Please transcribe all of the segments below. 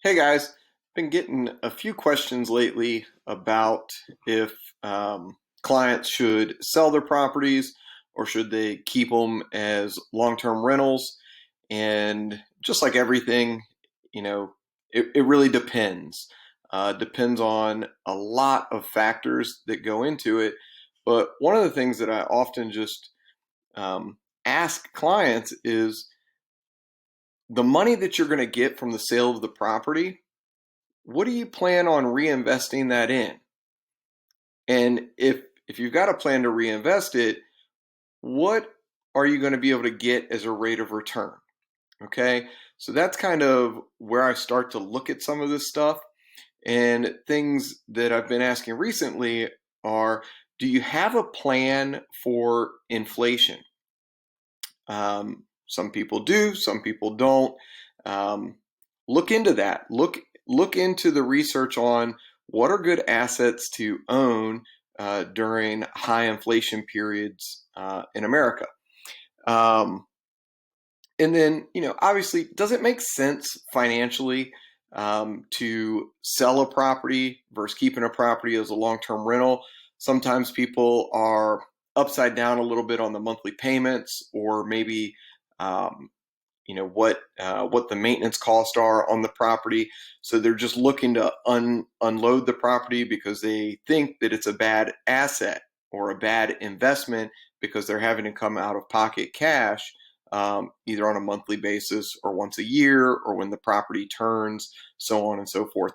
Hey guys, been getting a few questions lately about if clients should sell their properties or should they keep them as long-term rentals. And just like everything, it really depends. Depends on a lot of factors that go into it. But one of the things that I often just um, ask clients is the money that you're going to get from the sale of the property, what do you plan on reinvesting that in? And if you've got a plan to reinvest it, what are you going to be able to get as a rate of return? Okay, so that's kind of where I start to look at some of this stuff. And things that I've been asking recently are, do you have a plan for inflation? Some people do, some people don't. Um, look into that. Look into the research on what are good assets to own during high inflation periods in America. Um, and then, obviously, does it make sense financially to sell a property versus keeping a property as a long-term rental? Sometimes people are upside down a little bit on the monthly payments, or maybe um, what the maintenance costs are on the property. So they're just looking to unload the property because they think that it's a bad asset or a bad investment because they're having to come out of pocket cash, either on a monthly basis or once a year or when the property turns, so on and so forth.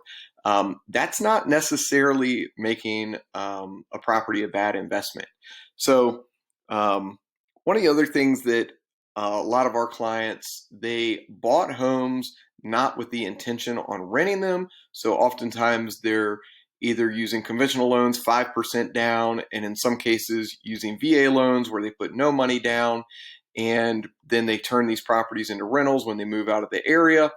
That's not necessarily making a property a bad investment. So one of the other things that a lot of our clients, they bought homes not with the intention on renting them. So oftentimes they're either using conventional loans, 5% down, and in some cases using VA loans where they put no money down. And then they turn these properties into rentals when they move out of the area.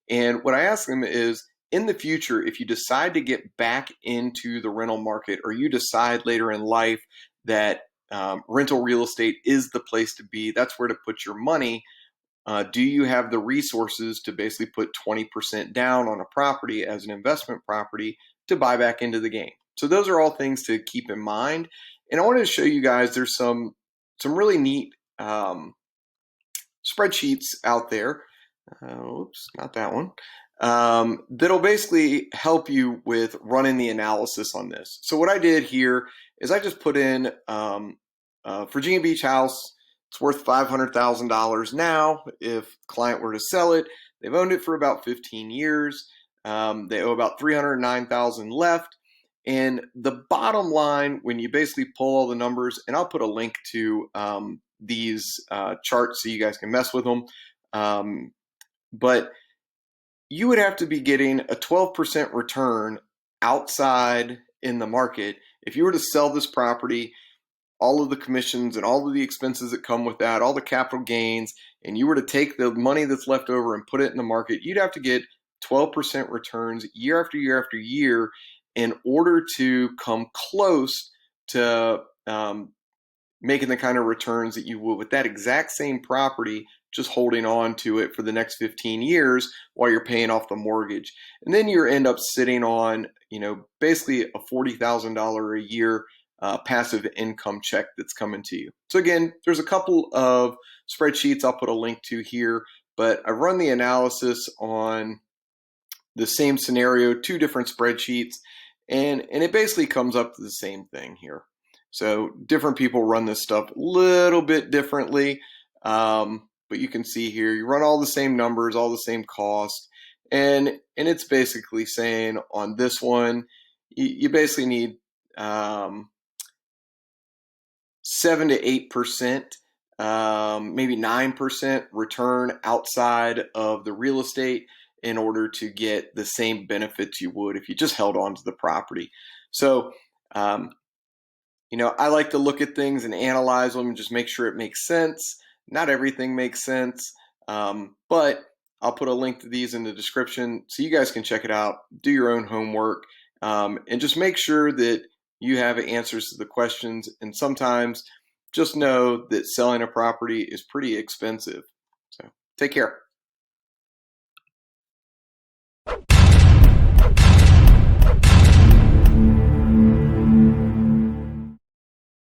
And what I ask them is, in the future, if you decide to get back into the rental market, or you decide later in life that rental real estate is the place to be, that's where to put your money. Do you have the resources to basically put 20% down on a property as an investment property to buy back into the game? So those are all things to keep in mind. And I wanted to show you guys there's some really neat spreadsheets out there. Oops, not that one. That'll basically help you with running the analysis on this. So what I did here is I just put in Virginia Beach house. It's worth $500,000 now. If the client were to sell it, they've owned it for about 15 years. They owe about $309,000 left. And the bottom line, when you basically pull all the numbers, and I'll put a link to these charts so you guys can mess with them. But you would have to be getting a 12% return outside in the market if you were to sell this property, all of the commissions and all of the expenses that come with that, all the capital gains, and you were to take the money that's left over and put it in the market. You'd have to get 12% returns year after year after year in order to come close to making the kind of returns that you would with that exact same property, just holding on to it for the next 15 years while you're paying off the mortgage. And then you end up sitting on, basically a $40,000 a year passive income check that's coming to you. So again, there's a couple of spreadsheets I'll put a link to here, but I run the analysis on the same scenario, two different spreadsheets, and it basically comes up to the same thing here. So different people run this stuff a little bit differently, but you can see here, you run all the same numbers, all the same cost, and it's basically saying on this one, you basically need 7 to 8%, maybe 9% return outside of the real estate in order to get the same benefits you would if you just held on to the property. So, I like to look at things and analyze them and just make sure it makes sense. Not everything makes sense, but I'll put a link to these in the description so you guys can check it out, do your own homework, and just make sure that you have answers to the questions. And sometimes just know that selling a property is pretty expensive. So take care.